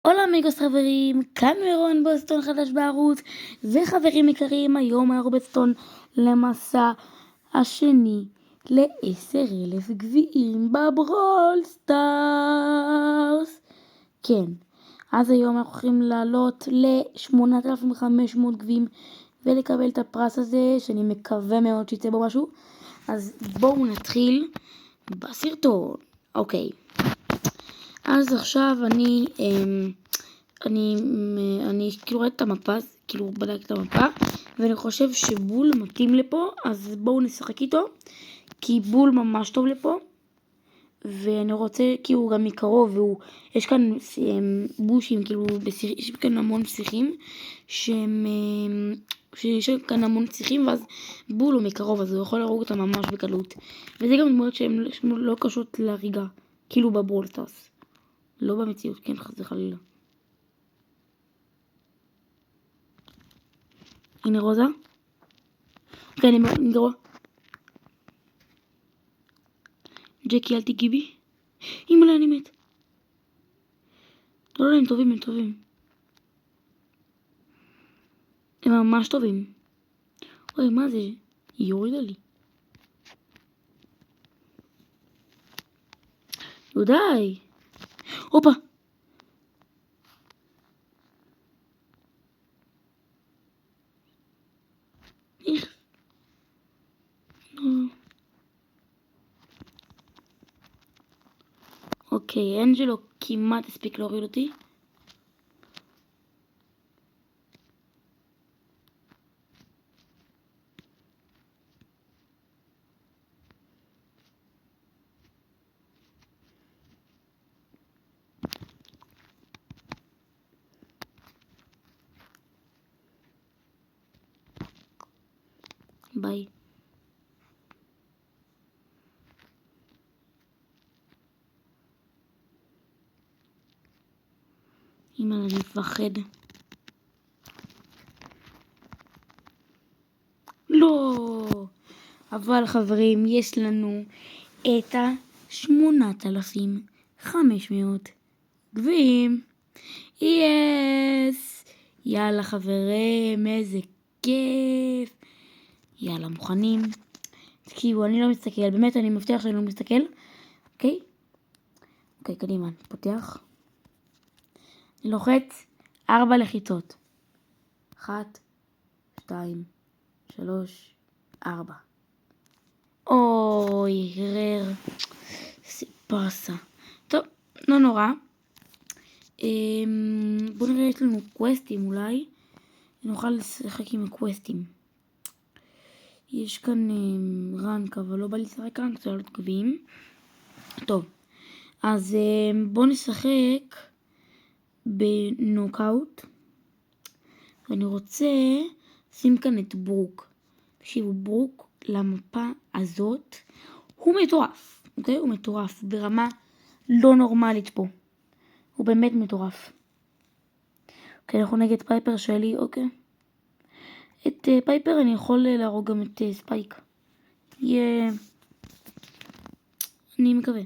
הולה אמיגוס חברים, כאן מירון בוסטון חדש בערוץ, וחברים יקרים, היום אנחנו בסטון למסע השני ל10,000 גביעים בברול סטארס. כן, אז היום אנחנו הולכים לעלות ל8,500 גביעים ולקבל את הפרס הזה, שאני מקווה מאוד שיצא בו משהו. אז בואו נתחיל בסרטון. אוקיי. אז עכשיו אני כאילו רואה את המפה, כאילו בדק את המפה, ואני חושב שבול מתאים לפה, אז בואו נשחק איתו, כי בול ממש טוב לפה, ואני רוצה כאילו גם מקרוב, יש כאן בושים, כאילו יש כאן המון פסיכים, שיש כאן המון פסיכים, ואז בול הוא מקרוב, אז הוא יכול להרוג אותם ממש בקלות, וזה גם דמויות שהן לא קשות להריגה, כאילו בברול סטארס. לא במציאות, כן, חס וחלילה. הנה רוזה. כן, אני גרוע. ג'קי, אל תיגעי בי. אימא'לה, אני מת. לא, הם טובים, הם טובים. הם ממש טובים. אוי, מה זה? היא הורידה לי. לא די. הופה. איך? אוקיי, אנג'לו כמעט הספיק להוריד אותי. ביי. אימא'לה, אני מפחד. לא. אבל חברים, יש לנו את 8,500 גביעים. יס. יאללה חברים, איזה כיף. יאללה, מוכנים? תקשיבו, אני לא מסתכל, באמת אני מבטיח שאני לא מסתכל. אוקיי? אוקיי, קדימה, פותח. אני לוחץ 4 לחיצות. 1, 2, 3, 4. אוי, רר. איזה פסה. טוב, לא נורא. בואו נראה, יש לנו קווסטים אולי. נוכל לשחק עם הקווסטים. יש כאן רנק, אבל לא בא לי לשחק רנק, זה עלות גביעים. טוב, אז בואו נשחק בנוקאוט. ואני רוצה לשים כאן את ברוק. תקשיבו, ברוק למפה הזאת הוא מטורף, אוקיי? הוא מטורף ברמה לא נורמלית פה. הוא באמת מטורף. אוקיי, אנחנו נגד פייפר שלי, אוקיי. את פייפר אני יכול להרוג גם את ספייק. אני מקווה.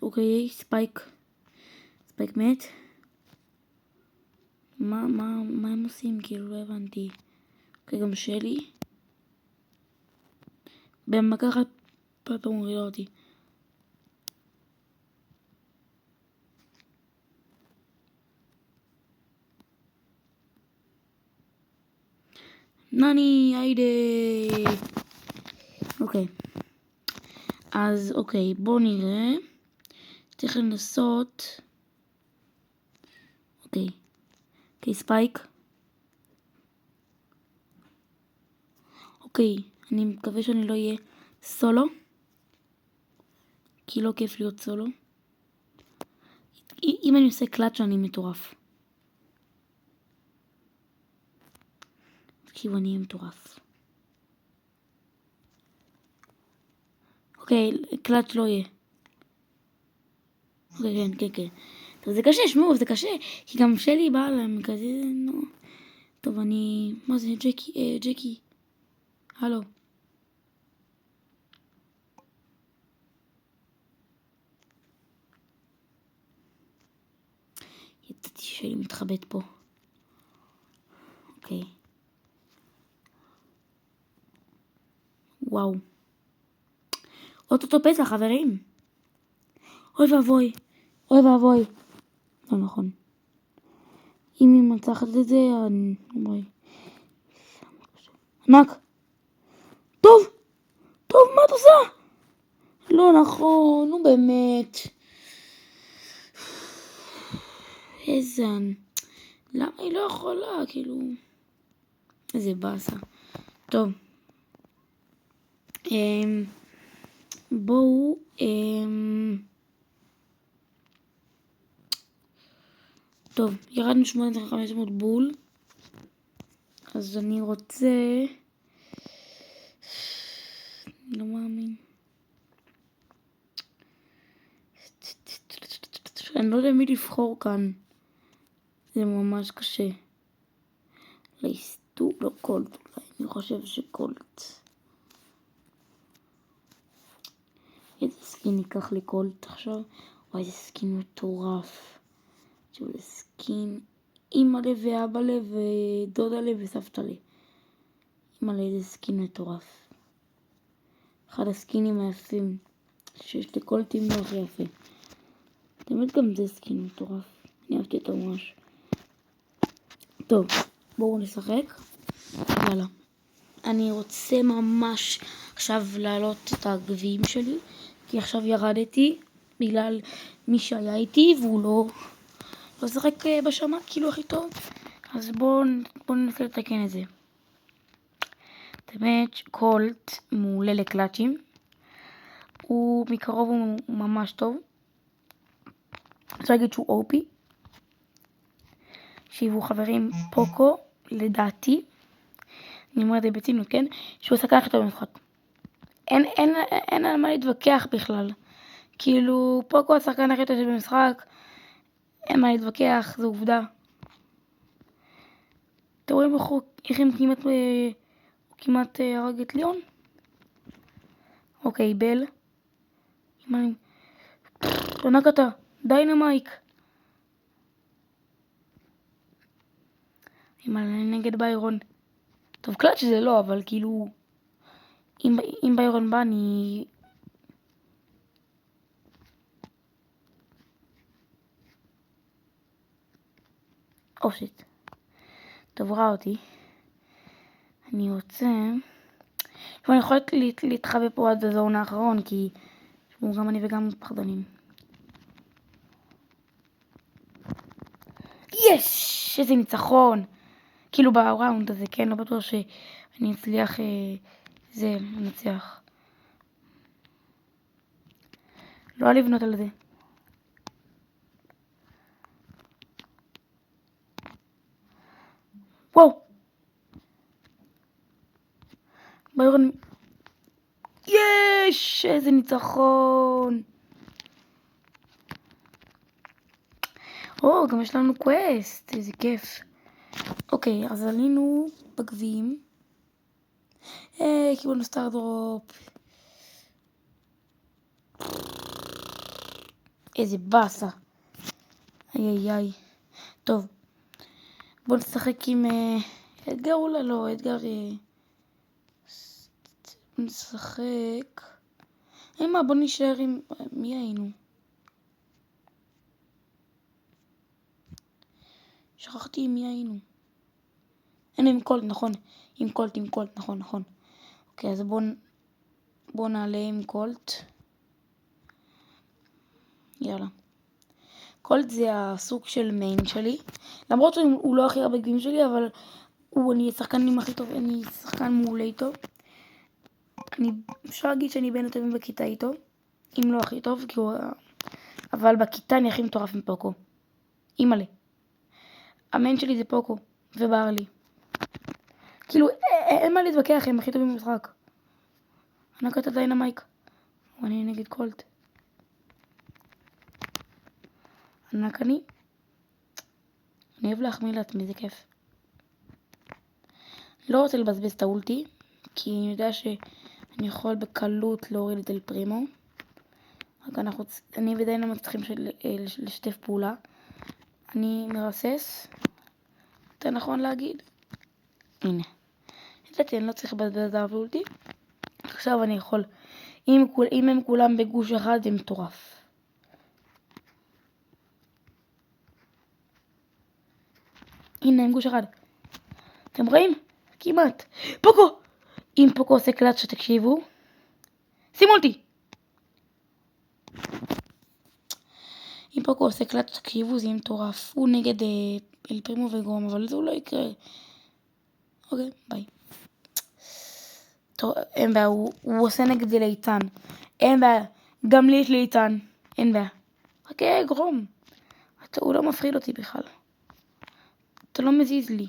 אוקיי, ספייק מת. מה הם עושים? כאילו לא הבנתי. אוקיי, גם שלי. במכה אחת פייפר מורידה אותי. נני, היידה. אוקיי. אז אוקיי, בואו נראה. צריך לנסות. אוקיי, ספייק. אוקיי, אני מקווה שאני לא אהיה סולו. כי לא כיף להיות סולו. אם אני עושה קלאץ' אני מטורף. תקשיבו, אני אהיה מטורף. אוקיי, קלאץ' לא יהיה. אוקיי, כן. טוב, זה קשה, שמעו, זה קשה. כי גם שלי באה להם כזה, נו. טוב, מה זה, ג'קי. הלו. ידעתי שלי מתחבאת פה. אוקיי. וואו. אוטוטו פסח, חברים. אוי ואבוי. אוי ואבוי. לא נכון. אם היא מנצחת את זה, אני... אוי. ענק. טוב. טוב, מה את עושה? לא נכון, נו באמת. איזה... למה היא לא יכולה, כאילו... איזה באסה. טוב. בואו... טוב, ירדנו 8,500 בול. אז אני רוצה... לא מאמין. אני לא יודע מי לבחור כאן. זה ממש קשה. להסתו, לא קולט אולי. אני חושב שקולט. איזה סקין ניקח לי קולט עכשיו? וואי, איזה סקין מטורף. עכשיו זה סקין אמא לי ואבא לי ודודה לי וסבתא לי. אמא לי, איזה סקין מטורף. אחד הסקינים היפים שיש לי קולטים לא הכי יפה. באמת גם זה סקין מטורף. אני אהבתי אותו ממש. טוב, בואו נשחק. יאללה. אני רוצה ממש עכשיו להעלות את הגביעים שלי, כי עכשיו ירדתי בגלל מי שהיה איתי והוא לא שחק בשמה כאילו הכי טוב. אז בואו ננסה לתקן את זה. באמת קולט מעולה לקלאצ'ים. הוא מקרוב הוא ממש טוב. אני רוצה להגיד שהוא אופי. שיבו חברים, פוקו לדעתי, אני אומרת את זה בצינות, כן? שהוא שחקן הכי טוב במשחק. אין על מה להתווכח בכלל. כאילו, פוקו השחקן הכי טוב במשחק, אין מה להתווכח, זו עובדה. אתם רואים איך הם כמעט הרג את ליאון? אוקיי, בל. ענק אתה, דיינמייק. אני נגד ביירון. טוב, קלאץ' זה לא, אבל כאילו... אם ביירון בא, אני... שיט. טוב, ראה אותי. אני רוצה... אני יכולת להתחבא פה עד הזון האחרון, כי... גם אני וגם פחדנים. יש! איזה ניצחון! כאילו בראונד הזה, כן? לא בטוח שאני אצליח... זה, לנצח. לא לבנות על זה. וואו! ביירון... יש! איזה ניצחון! גם יש לנו קווסט, איזה כיף. אוקיי, אז עלינו בגביעים. קיבלנו סטאר דרופ. איזה באסה. איי. טוב. בוא נשחק עם אדגר אולי לא, אדגר... נשחק... בוא נשאר עם... מי היינו? שכחתי עם מי היינו. עם קולט, נכון. עם קולט, נכון. אוקיי, אז בוא נעלה עם קולט. יאללה. קולט זה הסוג של מיין שלי. למרות שהוא לא הכי הרבה גביעים שלי, אבל אני שחקן הכי טוב, אני שחקן מעולה איתו. אפשר להגיד שאני בין הטובים בכיתה איתו. אם לא הכי טוב, אבל בכיתה אני הכי מטורף עם פוקו. אימא'לה. המיין שלי זה פוקו וברלי. כאילו, אין מה להתווכח, הם הכי טובים במשחק. ענקת הדיינמייק. ואני נגד קולט. ענק אני אוהב להחמיא לעצמי, זה כיף. לא רוצה לבזבז את האולטי, כי אני יודע שאני יכול בקלות להוריד את אל פרימו. רק אני ודיינו מצליחים לשתף פעולה. אני מרסס. יותר נכון להגיד. הנה. ידעתי, אני לא צריך לבזבז אולטי. עכשיו אני יכול. אם הם כולם בגוש אחד, זה מטורף. הנה, הם גוש אחד. אתם רואים? כמעט. פוקו! אם פוקו עושה קלאץ' שתקשיבו. שימו אותי! אם פוקו עושה קלאץ' תקשיבו, זה יהיה מטורף. הוא נגד אל פרימו וגרום, אבל זה לא יקרה. אוקיי, ביי. טוב, אין בעיה, הוא עושה נגד לאיתן. אין בעיה, גם לי יש לאיתן. אין בעיה. רק גרום. הוא לא מפחיד אותי בכלל. אתה לא מזיז לי.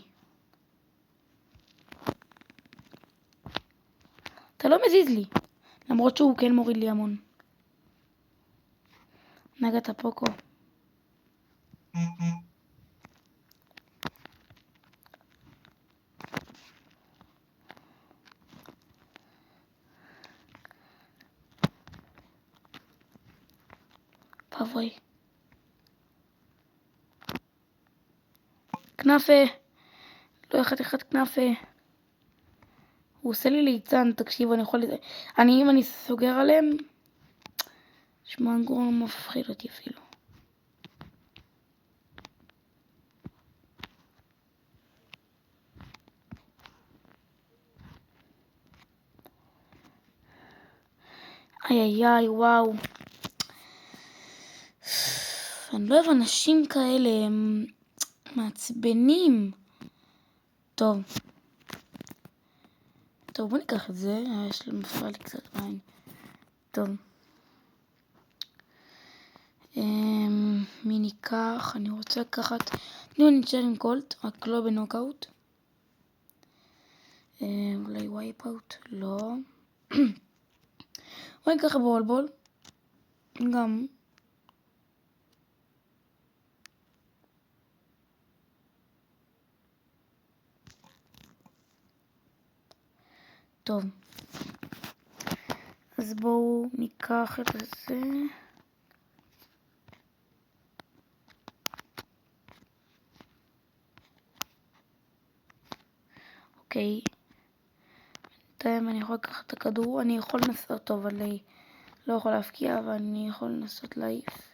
אתה לא מזיז לי. למרות שהוא כן מוריד לי המון. נגעת פוקו. פבוי. כנפה. לא אחד כנפה. הוא עושה לי ליצן, תקשיבו, אם אני סוגר עליהם, שמנגור לא מפחיד אותי אפילו. איי, וואו. אני לא אוהב אנשים כאלה, הם מעצבנים. טוב, בוא ניקח את זה, יש לי מפריע לי קצת בעין. טוב. מי ניקח? אני רוצה לקחת... אני נשאר עם קולט, רק לא בנוקאוט. אולי וייפאוט? לא. בוא ניקח בולבול. גם. טוב. אז בואו ניקח את זה. אוקיי. בינתיים אני יכול לקחת את הכדור. אני יכול לנסות טוב, אבל לא יכול להפקיע, אבל אני יכול לנסות להעיף.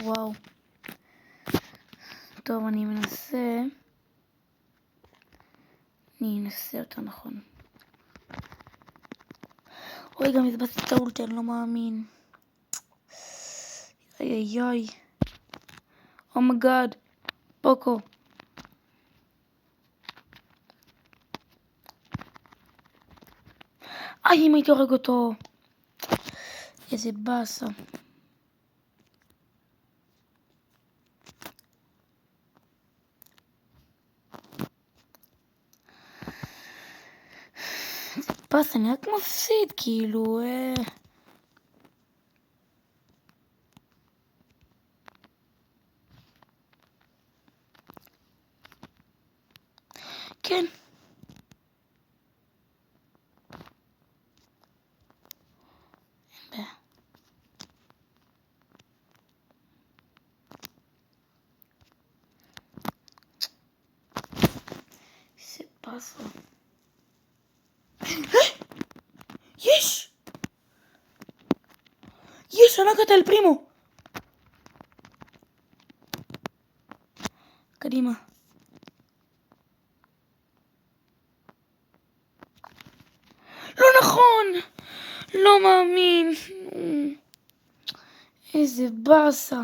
וואו. טוב, אני אנסה יותר נכון. אוי, גם הזבזתי את האולטי, אני לא מאמין. איי. אומייגאד. פוקו. אם הייתי הורג אותו. איזה באסה. באסה, אני רק מפסיד, כאילו, כן. זה באסה. יש, נגעת אל פרימו. קדימה. לא נכון. לא מאמין. איזה באסה.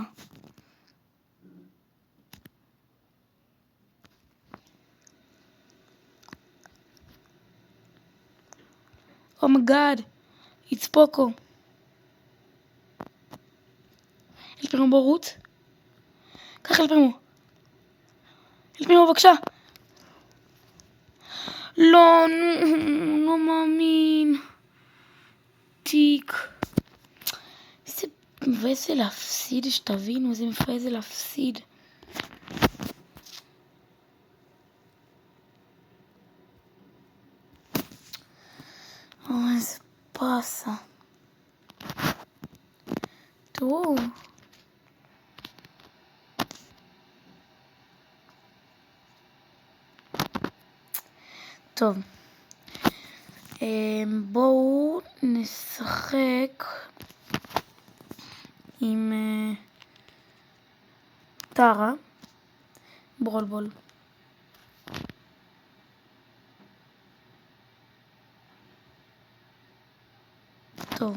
אומייגאד. It's פוקו. אל פרימו ברוץ. קח אל פרימו. אל פרימו בבקשה. לא מאמין. תיק. איזה מבאס זה להפסיד, שתבינו, זה מבאס זה להפסיד. איזה פסה. תראו. טוב. בואו נשחק עם טרה. בול. טוב.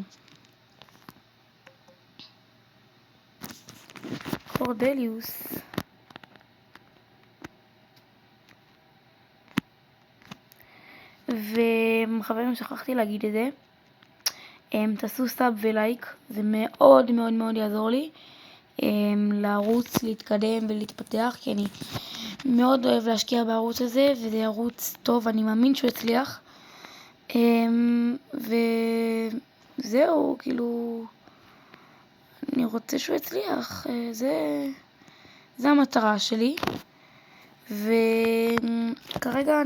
קורדליוס. וחברים, שכחתי להגיד את זה. תעשו סאב ולייק, זה מאוד מאוד מאוד יעזור לי לערוץ להתקדם ולהתפתח, כי אני מאוד אוהב להשקיע בערוץ הזה, וזה ערוץ טוב, אני מאמין שהוא יצליח. וזהו, כאילו, אני רוצה שהוא יצליח, זה המטרה שלי. וכרגע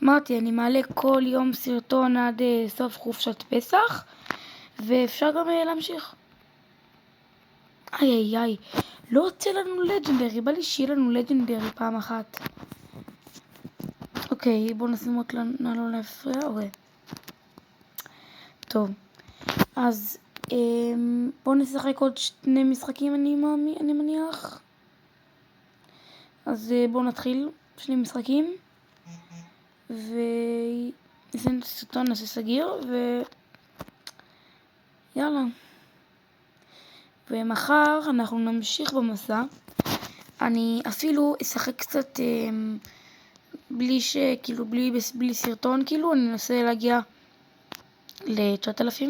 אמרתי, אני מעלה כל יום סרטון עד סוף חופשת פסח, ואפשר גם להמשיך. איי, לא רוצה לנו לג'נדרי, בא לי שיהיה לנו לג'נדרי פעם אחת. אוקיי, בואו נשים אותנו לא להפריע, אוקיי. טוב, אז בואו נשחק עוד 2 משחקים, אני מניח. אז בואו נתחיל 2 משחקים. וניסינו את הסרטון, נעשה סגיר, ויאללה. ומחר אנחנו נמשיך במסע. אני אפילו אשחק קצת בלי סרטון, כאילו, אני אנסה להגיע ל-9,000.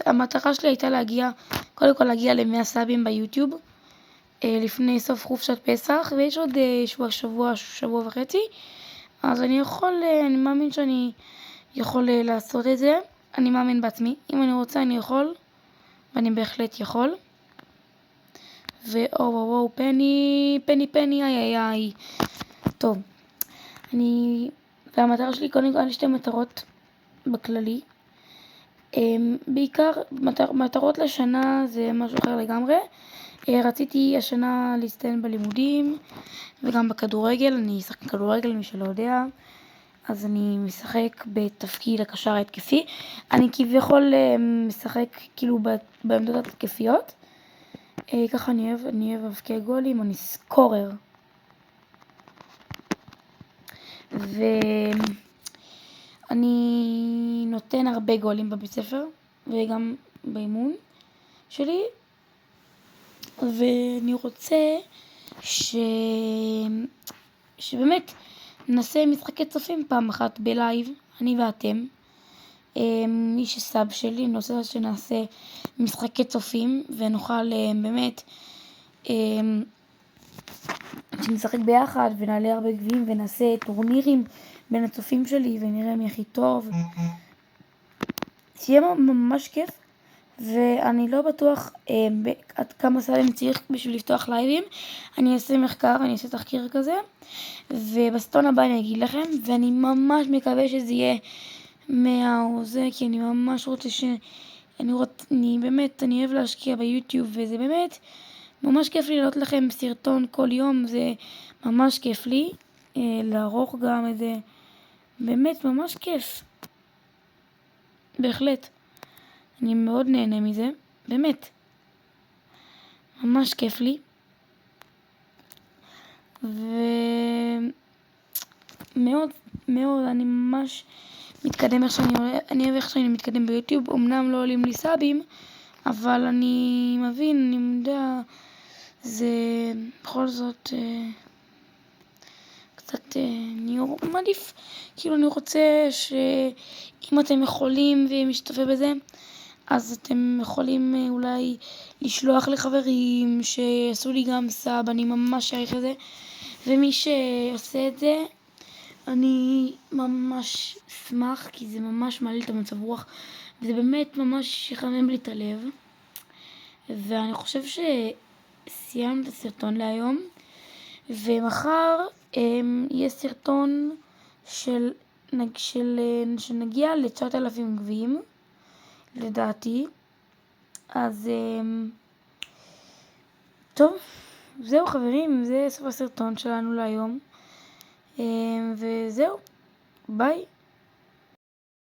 המטרה שלי הייתה קודם כל להגיע ל-100 סאבים ביוטיוב, לפני סוף חופשת פסח, ויש עוד שבוע וחצי. אז אני מאמין שאני יכול לעשות את זה. אני מאמין בעצמי. אם אני רוצה, אני יכול. ואני בהחלט יכול. וואו, פני, איי. טוב. והמטרה שלי, קודם כל, 2 מטרות בכללי. בעיקר, מטרות לשנה זה משהו אחר לגמרי. רציתי השנה להצטיין בלימודים, וגם בכדורגל. אני אשחק כדורגל, מי שלא יודע. אז אני משחק בתפקיד הקשר ההתקפי. אני כביכול משחק כאילו בעמדות התקפיות. ככה אני אוהב להבקיע גולים, אני סקורר. ואני נותן הרבה גולים בבית ספר, וגם באימון שלי. ואני רוצה שבאמת נעשה משחקי צופים פעם אחת בלייב, אני ואתם. מי שסאב שלי, אני רוצה שנעשה משחקי צופים, ונוכל באמת שנשחק ביחד ונעלה הרבה גביעים ונעשה טורנירים בין הצופים שלי ונראה מי הכי טוב. שיהיה ממש כיף. ואני לא בטוח עד כמה סאבים צריך בשביל לפתוח לייבים. אני אעשה מחקר, אני אעשה תחקיר כזה, ובסרטון הבא אני אגיד לכם, ואני ממש מקווה שזה יהיה 100 או זה, כי אני ממש רוצה אני אוהב להשקיע ביוטיוב, וזה באמת ממש כיף לי לראות לכם סרטון כל יום, זה ממש כיף לי, לערוך גם את זה, באמת ממש כיף, בהחלט. אני מאוד נהנה מזה, באמת. ממש כיף לי. ומאוד, אני ממש מתקדם אני אוהב איך שאני מתקדם ביוטיוב. אמנם לא עולים לי סאבים, אבל אני מבין, אני יודע, זה בכל זאת קצת מעדיף. כאילו אני רוצה שאם אתם יכולים ומשתתף בזה, אז אתם יכולים אולי לשלוח לחברים שיעשו לי גם סאב, אני ממש אעריך את זה. ומי שעושה את זה, אני ממש אשמח, כי זה ממש מעלה את המצב רוח, וזה באמת ממש יחמם לי את הלב. ואני חושב שסיימנו את הסרטון להיום, ומחר יהיה סרטון שנגיע ל-9,000 גביעים, לדעתי. אז טוב, זהו חברים, זה סוף הסרטון שלנו להיום, וזהו, ביי.